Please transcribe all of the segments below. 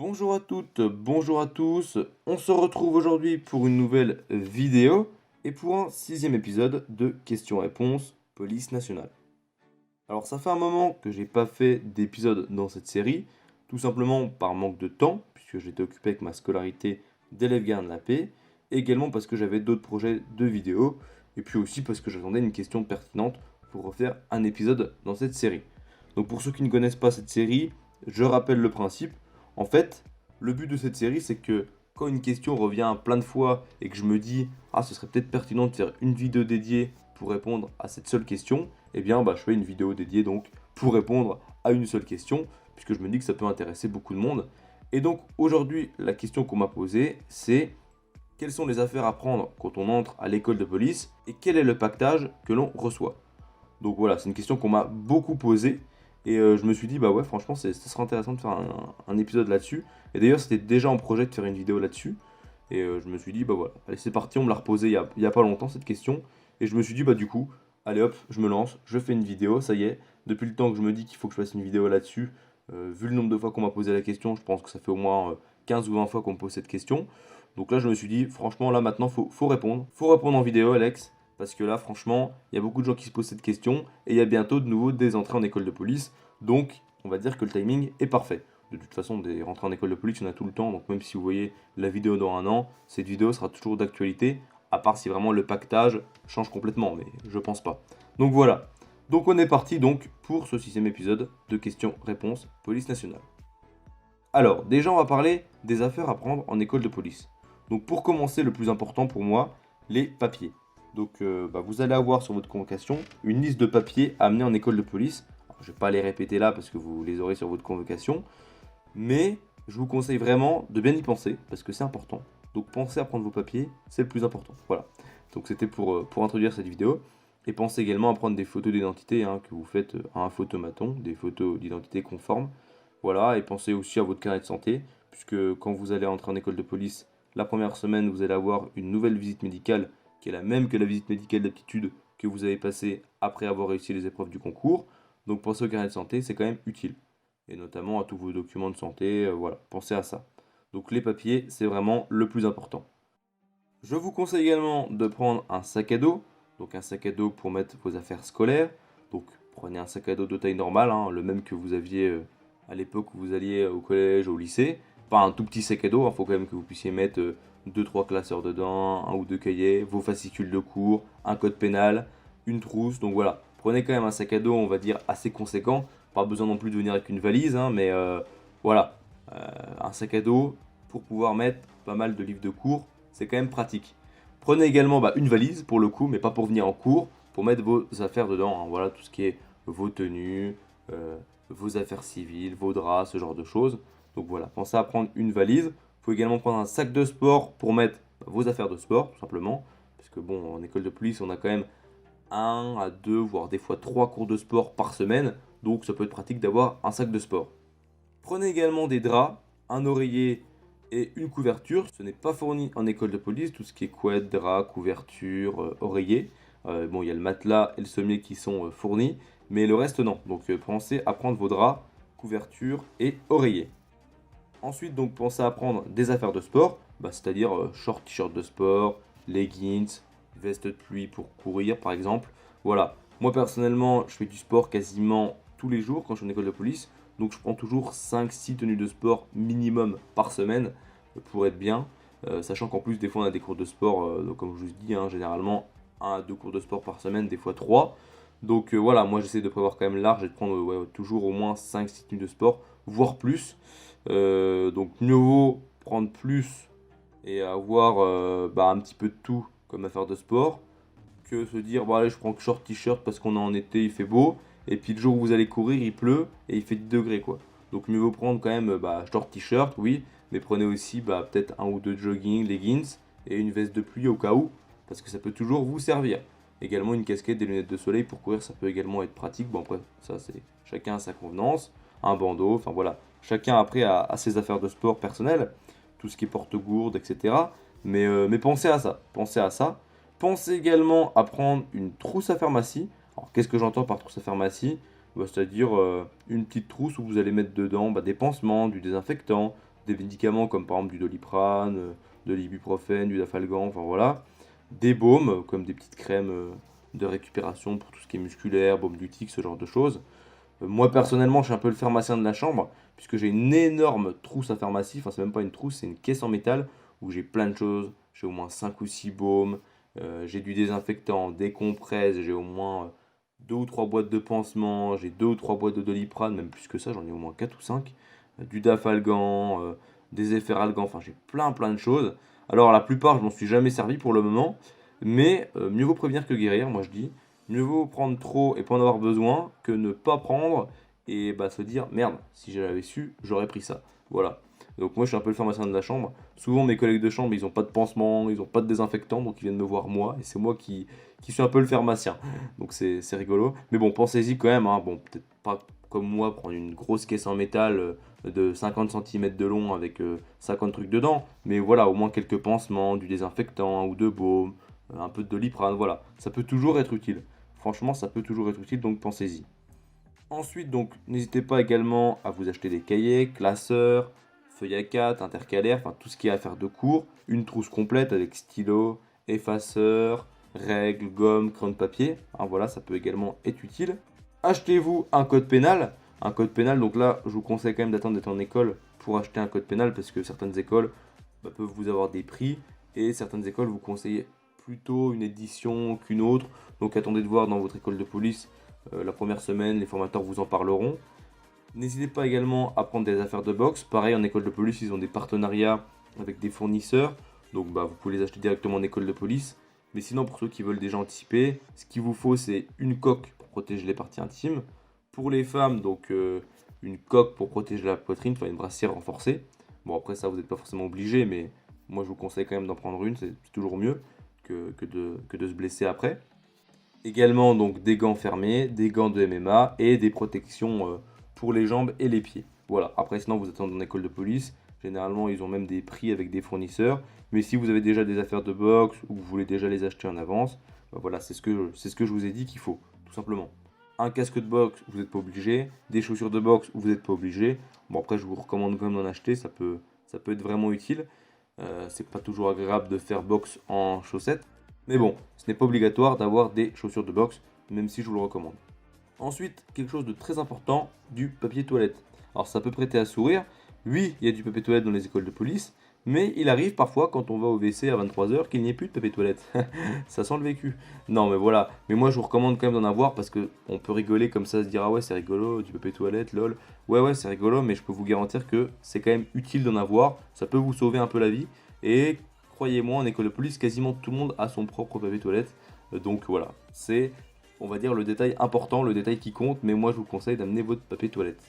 Bonjour à toutes, bonjour à tous. On se retrouve aujourd'hui pour une nouvelle vidéo et pour un sixième épisode de questions-réponses Police nationale. Alors ça fait un moment que j'ai pas fait d'épisode dans cette série, tout simplement par manque de temps, puisque j'étais occupé avec ma scolarité d'élève gardien de la paix, et également parce que j'avais d'autres projets de vidéos, et puis aussi parce que j'attendais une question pertinente pour refaire un épisode dans cette série. Donc pour ceux qui ne connaissent pas cette série, je rappelle le principe. En fait, le but de cette série, c'est que quand une question revient plein de fois et que je me dis ah ce serait peut-être pertinent de faire une vidéo dédiée pour répondre à cette seule question, eh bien je fais une vidéo dédiée donc pour répondre à une seule question, puisque je me dis que ça peut intéresser beaucoup de monde. Et donc aujourd'hui, la question qu'on m'a posée, c'est quelles sont les affaires à prendre quand on entre à l'école de police et quel est le pactage que l'on reçoit. Donc voilà, c'est une question qu'on m'a beaucoup posée. Et je me suis dit, bah ouais, franchement, ce serait intéressant de faire un épisode là-dessus. Et d'ailleurs, c'était déjà en projet de faire une vidéo là-dessus. Et je me suis dit, bah voilà, allez, c'est parti, on me l'a reposé il y a pas longtemps cette question. Et je me suis dit, bah du coup, allez hop, je me lance, je fais une vidéo, ça y est. Depuis le temps que je me dis qu'il faut que je fasse une vidéo là-dessus, vu le nombre de fois qu'on m'a posé la question, je pense que ça fait au moins 15 ou 20 fois qu'on me pose cette question. Donc là, je me suis dit, franchement, là maintenant, faut répondre. Faut répondre en vidéo, Alex. Parce que là, franchement, il y a beaucoup de gens qui se posent cette question et il y a bientôt de nouveau des entrées en école de police. Donc, on va dire que le timing est parfait. De toute façon, des rentrées en école de police, il y en a tout le temps. Donc, même si vous voyez la vidéo dans un an, cette vidéo sera toujours d'actualité. À part si vraiment le pactage change complètement, mais je pense pas. Donc voilà. Donc, on est parti donc pour ce sixième épisode de questions-réponses police nationale. Alors, déjà, on va parler des affaires à prendre en école de police. Donc, pour commencer, le plus important pour moi, les papiers. Donc, vous allez avoir sur votre convocation une liste de papiers à amener en école de police. Alors, je ne vais pas les répéter là parce que vous les aurez sur votre convocation. Mais je vous conseille vraiment de bien y penser parce que c'est important. Donc, pensez à prendre vos papiers, c'est le plus important. Voilà. Donc, c'était pour introduire cette vidéo. Et pensez également à prendre des photos d'identité que vous faites à un photomaton, des photos d'identité conformes. Voilà, et pensez aussi à votre carnet de santé, puisque quand vous allez entrer en école de police, la première semaine, vous allez avoir une nouvelle visite médicale qui est la même que la visite médicale d'aptitude que vous avez passée après avoir réussi les épreuves du concours. Donc pensez au carnet de santé, c'est quand même utile. Et notamment à tous vos documents de santé, voilà, pensez à ça. Donc les papiers, c'est vraiment le plus important. Je vous conseille également de prendre un sac à dos, donc un sac à dos pour mettre vos affaires scolaires. Donc prenez un sac à dos de taille normale, le même que vous aviez à l'époque où vous alliez au collège, au lycée. Pas un tout petit sac à dos, il faut quand même que vous puissiez mettre 2-3 classeurs dedans, un ou deux cahiers, vos fascicules de cours, un code pénal, une trousse. Donc voilà, prenez quand même un sac à dos, on va dire, assez conséquent. Pas besoin non plus de venir avec une valise, mais voilà, un sac à dos pour pouvoir mettre pas mal de livres de cours, c'est quand même pratique. Prenez également une valise pour le coup, mais pas pour venir en cours, pour mettre vos affaires dedans. Voilà, tout ce qui est vos tenues, vos affaires civiles, vos draps, ce genre de choses. Donc voilà, pensez à prendre une valise. Il faut également prendre un sac de sport pour mettre vos affaires de sport, tout simplement. Parce que bon, en école de police, on a quand même un à deux, voire des fois trois cours de sport par semaine. Donc ça peut être pratique d'avoir un sac de sport. Prenez également des draps, un oreiller et une couverture. Ce n'est pas fourni en école de police, tout ce qui est couette, drap, couverture, oreiller. Bon, il y a le matelas et le sommier qui sont fournis, mais le reste non. Donc pensez à prendre vos draps, couverture et oreiller. Ensuite, donc pensez à prendre des affaires de sport, c'est-à-dire short, t-shirt de sport, leggings, veste de pluie pour courir par exemple. Voilà. Moi personnellement, je fais du sport quasiment tous les jours quand je suis en école de police. Donc je prends toujours 5-6 tenues de sport minimum par semaine pour être bien. Sachant qu'en plus des fois on a des cours de sport, donc comme je vous dis, généralement 1 à 2 cours de sport par semaine, des fois 3. Donc voilà, moi j'essaie de prévoir quand même large et de prendre toujours au moins 5-6 tenues de sport, voire plus. Donc mieux vaut prendre plus et avoir un petit peu de tout comme affaire de sport que se dire bon allez je prends que short t-shirt parce qu'on est en été, il fait beau et puis le jour où vous allez courir il pleut et il fait 10 degrés quoi. Donc mieux vaut prendre quand même short t-shirt oui, mais prenez aussi peut-être un ou deux jogging, leggings et une veste de pluie au cas où parce que ça peut toujours vous servir. Également une casquette, des lunettes de soleil pour courir ça peut également être pratique. Bon après ça c'est chacun à sa convenance, un bandeau, enfin voilà. Chacun après a ses affaires de sport personnelles, tout ce qui est porte-gourde, etc. Mais pensez à ça, pensez à ça. Pensez également à prendre une trousse à pharmacie. Alors qu'est-ce que j'entends par trousse à pharmacie? C'est-à-dire une petite trousse où vous allez mettre dedans des pansements, du désinfectant, des médicaments comme par exemple du Doliprane, de l'ibuprofène, du Dafalgan, enfin voilà. Des baumes, comme des petites crèmes de récupération pour tout ce qui est musculaire, baume du tic, ce genre de choses. Moi personnellement, je suis un peu le pharmacien de la chambre, puisque j'ai une énorme trousse à pharmacie, enfin c'est même pas une trousse, c'est une caisse en métal, où j'ai plein de choses, j'ai au moins 5 ou 6 baumes, j'ai du désinfectant, des compresses, j'ai au moins 2 ou 3 boîtes de pansements, j'ai 2 ou 3 boîtes de Doliprane, même plus que ça, j'en ai au moins 4 ou 5, du Dafalgan, des Efferalgan, enfin j'ai plein de choses. Alors la plupart, je m'en suis jamais servi pour le moment, mais mieux vaut prévenir que guérir, moi je dis. Mieux vaut prendre trop et pas en avoir besoin que ne pas prendre et bah, se dire merde, si j'avais su, j'aurais pris ça. Voilà. Donc moi je suis un peu le pharmacien de la chambre. Souvent mes collègues de chambre ils ont pas de pansement, ils ont pas de désinfectant, donc ils viennent me voir moi et c'est moi qui suis un peu le pharmacien. Donc c'est rigolo. Mais bon, pensez-y quand même, hein. Bon, peut-être pas comme moi prendre une grosse caisse en métal de 50 cm de long avec 50 trucs dedans. Mais voilà, au moins quelques pansements, du désinfectant, un ou deux baumes, un peu de Doliprane, voilà. Ça peut toujours être utile. Franchement, ça peut toujours être utile, donc pensez-y. Ensuite, donc, n'hésitez pas également à vous acheter des cahiers, classeurs, feuilles à 4, intercalaires, enfin tout ce qui est à faire de cours, une trousse complète avec stylo, effaceur, règles, gomme, crayon de papier. Hein, voilà, ça peut également être utile. Achetez-vous un code pénal. Un code pénal, donc là, je vous conseille quand même d'attendre d'être en école pour acheter un code pénal parce que certaines écoles peuvent vous avoir des prix et certaines écoles vous conseillent plutôt une édition qu'une autre. Donc attendez de voir dans votre école de police la première semaine, les formateurs vous en parleront. N'hésitez pas également à prendre des affaires de boxe. Pareil, en école de police, ils ont des partenariats avec des fournisseurs. Donc vous pouvez les acheter directement en école de police. Mais sinon, pour ceux qui veulent déjà anticiper, ce qu'il vous faut, c'est une coque pour protéger les parties intimes. Pour les femmes, donc une coque pour protéger la poitrine, enfin une brassière renforcée. Bon, après ça, vous n'êtes pas forcément obligé, mais moi, je vous conseille quand même d'en prendre une. C'est toujours mieux que de se blesser après. Également donc des gants fermés, des gants de MMA et des protections pour les jambes et les pieds. Voilà, après sinon vous êtes dans une école de police, généralement ils ont même des prix avec des fournisseurs, mais si vous avez déjà des affaires de boxe ou que vous voulez déjà les acheter en avance, bah voilà, c'est ce que je vous ai dit qu'il faut, tout simplement. Un casque de boxe, vous n'êtes pas obligé, des chaussures de boxe, vous n'êtes pas obligé. Bon après je vous recommande quand même d'en acheter, ça peut être vraiment utile. C'est pas toujours agréable de faire boxe en chaussettes. Mais bon, ce n'est pas obligatoire d'avoir des chaussures de boxe, même si je vous le recommande. Ensuite, quelque chose de très important, du papier toilette. Alors ça peut prêter à sourire, oui, il y a du papier toilette dans les écoles de police, mais il arrive parfois quand on va au WC à 23 h qu'il n'y ait plus de papier toilette. Ça sent le vécu. Non mais voilà, mais moi je vous recommande quand même d'en avoir parce que on peut rigoler comme ça, se dire ah ouais c'est rigolo, du papier toilette, lol. Ouais c'est rigolo, mais je peux vous garantir que c'est quand même utile d'en avoir, ça peut vous sauver un peu la vie. Et croyez-moi, en école de police, quasiment tout le monde a son propre papier toilette. Donc voilà, c'est, on va dire, le détail important, le détail qui compte, mais moi je vous conseille d'amener votre papier toilette.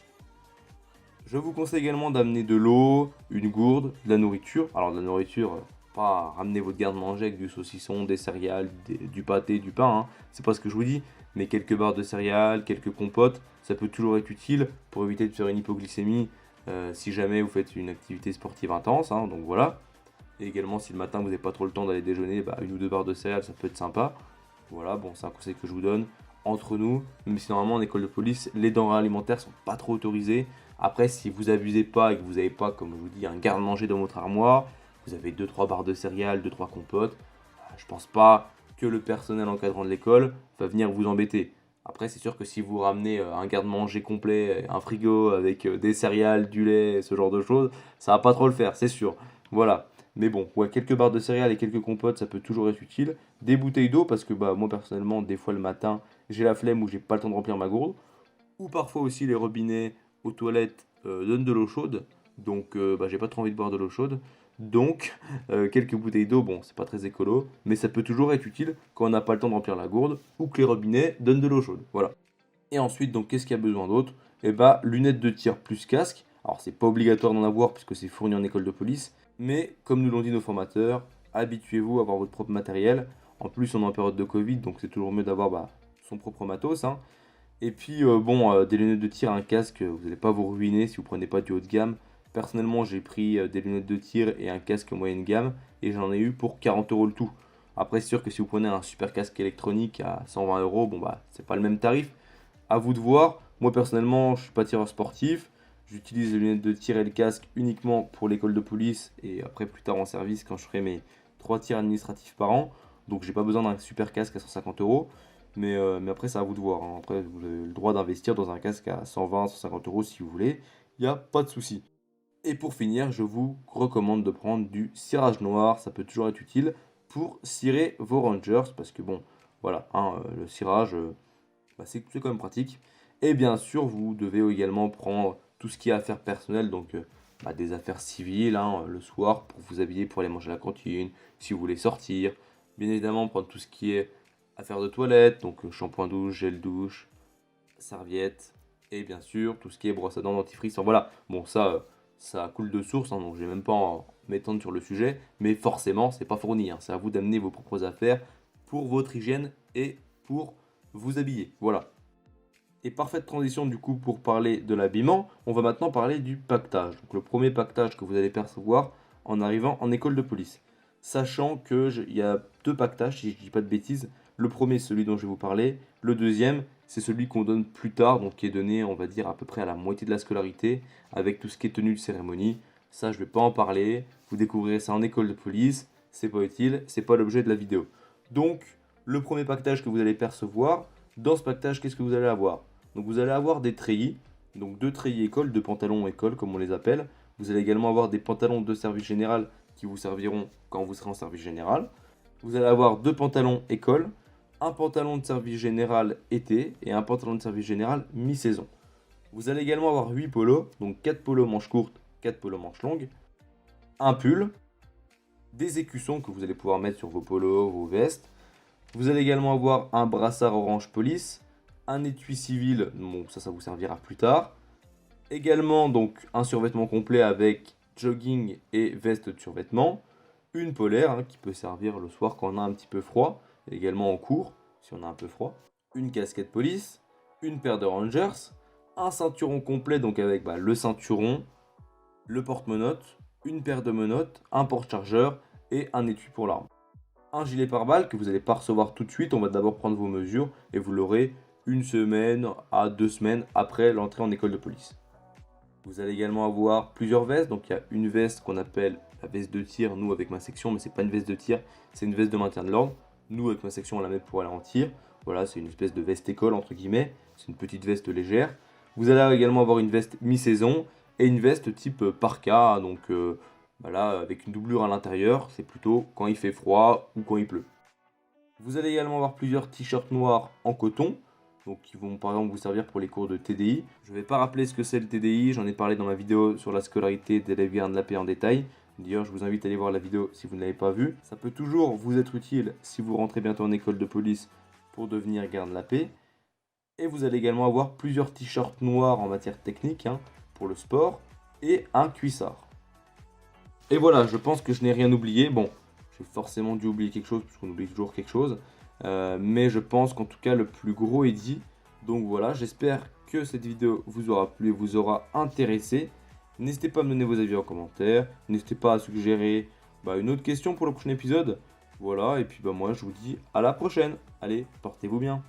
Je vous conseille également d'amener de l'eau, une gourde, de la nourriture. Alors de la nourriture, pas ramener votre garde-manger avec du saucisson, des céréales, du pâté, du pain, hein. C'est pas ce que je vous dis, mais quelques barres de céréales, quelques compotes, ça peut toujours être utile pour éviter de faire une hypoglycémie si jamais vous faites une activité sportive intense, hein, donc voilà. Et également, si le matin vous n'avez pas trop le temps d'aller déjeuner, bah, une ou deux barres de céréales, ça peut être sympa. Voilà, bon, c'est un conseil que je vous donne entre nous. Même si normalement, en école de police, les denrées alimentaires sont pas trop autorisées. Après, si vous abusez pas et que vous n'avez pas, comme je vous dis, un garde-manger dans votre armoire, vous avez deux trois barres de céréales, deux trois compotes, je pense pas que le personnel encadrant de l'école va venir vous embêter. Après, c'est sûr que si vous ramenez un garde-manger complet, un frigo avec des céréales, du lait, ce genre de choses, ça va pas trop le faire, c'est sûr. Voilà. Mais bon, ouais, quelques barres de céréales et quelques compotes, ça peut toujours être utile. Des bouteilles d'eau, parce que bah, moi personnellement, des fois le matin, j'ai la flemme ou j'ai pas le temps de remplir ma gourde. Ou parfois aussi les robinets aux toilettes donnent de l'eau chaude. Donc bah, j'ai pas trop envie de boire de l'eau chaude. Donc quelques bouteilles d'eau, bon, c'est pas très écolo, mais ça peut toujours être utile quand on n'a pas le temps de remplir la gourde ou que les robinets donnent de l'eau chaude. Voilà. Et ensuite, donc, qu'est-ce qu'il y a besoin d'autre? Eh bah, lunettes de tir plus casque. Alors, c'est pas obligatoire d'en avoir puisque c'est fourni en école de police. Mais, comme nous l'ont dit nos formateurs, habituez-vous à avoir votre propre matériel. En plus, on est en période de Covid, donc c'est toujours mieux d'avoir bah, son propre matos, hein. Et puis, bon, des lunettes de tir, un casque, vous n'allez pas vous ruiner si vous prenez pas du haut de gamme. Personnellement, j'ai pris des lunettes de tir et un casque moyenne gamme et j'en ai eu pour 40 euros le tout. Après, c'est sûr que si vous prenez un super casque électronique à 120 euros, bon bah, c'est pas le même tarif. À vous de voir. Moi personnellement, je suis pas tireur sportif. J'utilise les lunettes de tir et le casque uniquement pour l'école de police et après plus tard en service quand je ferai mes 3 tirs administratifs par an. Donc j'ai pas besoin d'un super casque à 150 euros. Mais après, c'est à vous de voir, hein. Après, vous avez le droit d'investir dans un casque à 120, 150 euros si vous voulez. Il n'y a pas de souci. Et pour finir, je vous recommande de prendre du cirage noir. Ça peut toujours être utile pour cirer vos Rangers. Parce que bon, voilà, hein, le cirage, c'est quand même pratique. Et bien sûr, vous devez également prendre tout ce qui est affaires personnelles. Donc des affaires civiles, hein, le soir pour vous habiller pour aller manger à la cantine. Si vous voulez sortir. Bien évidemment, prendre tout ce qui est affaires de toilette, donc shampoing douche, gel douche, serviette, et bien sûr tout ce qui est brosse à dents, dentifrice. Enfin, voilà, bon ça coule de source, hein, donc je vais même pas m'étendre sur le sujet, mais forcément c'est pas fourni, hein. C'est à vous d'amener vos propres affaires pour votre hygiène et pour vous habiller. Voilà. Et parfaite transition du coup pour parler de l'habillement, on va maintenant parler du pactage. Donc le premier pactage que vous allez percevoir en arrivant en école de police. Sachant qu'il y a 2 pactages, si je ne dis pas de bêtises. Le premier, celui dont je vais vous parler. Le deuxième, c'est celui qu'on donne plus tard, donc qui est donné, on va dire, à peu près à la moitié de la scolarité, avec tout ce qui est tenue de cérémonie. Ça, je ne vais pas en parler. Vous découvrirez ça en école de police. C'est pas utile, c'est pas l'objet de la vidéo. Donc, le premier pactage que vous allez percevoir, dans ce pactage, qu'est-ce que vous allez avoir? Donc, vous allez avoir des treillis, donc 2 treillis école, 2 pantalons école, comme on les appelle. Vous allez également avoir des pantalons de service général qui vous serviront quand vous serez en service général. Vous allez avoir 2 pantalons école, un pantalon de service général été et un pantalon de service général mi-saison. Vous allez également avoir 8 polos, donc 4 polos manches courtes, 4 polos manches longues, un pull, des écussons que vous allez pouvoir mettre sur vos polos, vos vestes. Vous allez également avoir un brassard orange police, un étui civil, bon ça vous servira plus tard. Également donc un survêtement complet avec jogging et veste de survêtement. Une polaire qui peut servir le soir quand on a un petit peu froid, et également en cours si on a un peu froid. Une casquette police, une paire de Rangers, un ceinturon complet donc avec le ceinturon, le porte-menottes, une paire de menottes, un porte-chargeur et un étui pour l'arme. Un gilet pare-balles que vous n'allez pas recevoir tout de suite, on va d'abord prendre vos mesures et vous l'aurez 1 semaine à 2 semaines après l'entrée en école de police. Vous allez également avoir plusieurs vestes, donc il y a une veste qu'on appelle la veste de tir, nous avec ma section, mais c'est pas une veste de tir, c'est une veste de maintien de l'ordre. Nous avec ma section on la met pour aller en tir, voilà c'est une espèce de veste école entre guillemets, c'est une petite veste légère. Vous allez également avoir une veste mi-saison et une veste type parka, donc avec une doublure à l'intérieur, c'est plutôt quand il fait froid ou quand il pleut. Vous allez également avoir plusieurs t-shirts noirs en coton, donc qui vont par exemple vous servir pour les cours de TDI. Je ne vais pas rappeler ce que c'est le TDI, j'en ai parlé dans ma vidéo sur la scolarité d'élèves gardes de la paix en détail. D'ailleurs, je vous invite à aller voir la vidéo si vous ne l'avez pas vue. Ça peut toujours vous être utile si vous rentrez bientôt en école de police pour devenir garde de la paix. Et vous allez également avoir plusieurs t-shirts noirs en matière technique pour le sport et un cuissard. Et voilà, je pense que je n'ai rien oublié. Bon, j'ai forcément dû oublier quelque chose puisqu'on oublie toujours quelque chose. Mais je pense qu'en tout cas le plus gros est dit. Donc voilà, j'espère que cette vidéo vous aura plu et vous aura intéressé. N'hésitez pas à me donner vos avis en commentaire. N'hésitez pas à suggérer une autre question pour le prochain épisode. Voilà, et puis moi je vous dis à la prochaine. Allez, portez-vous bien.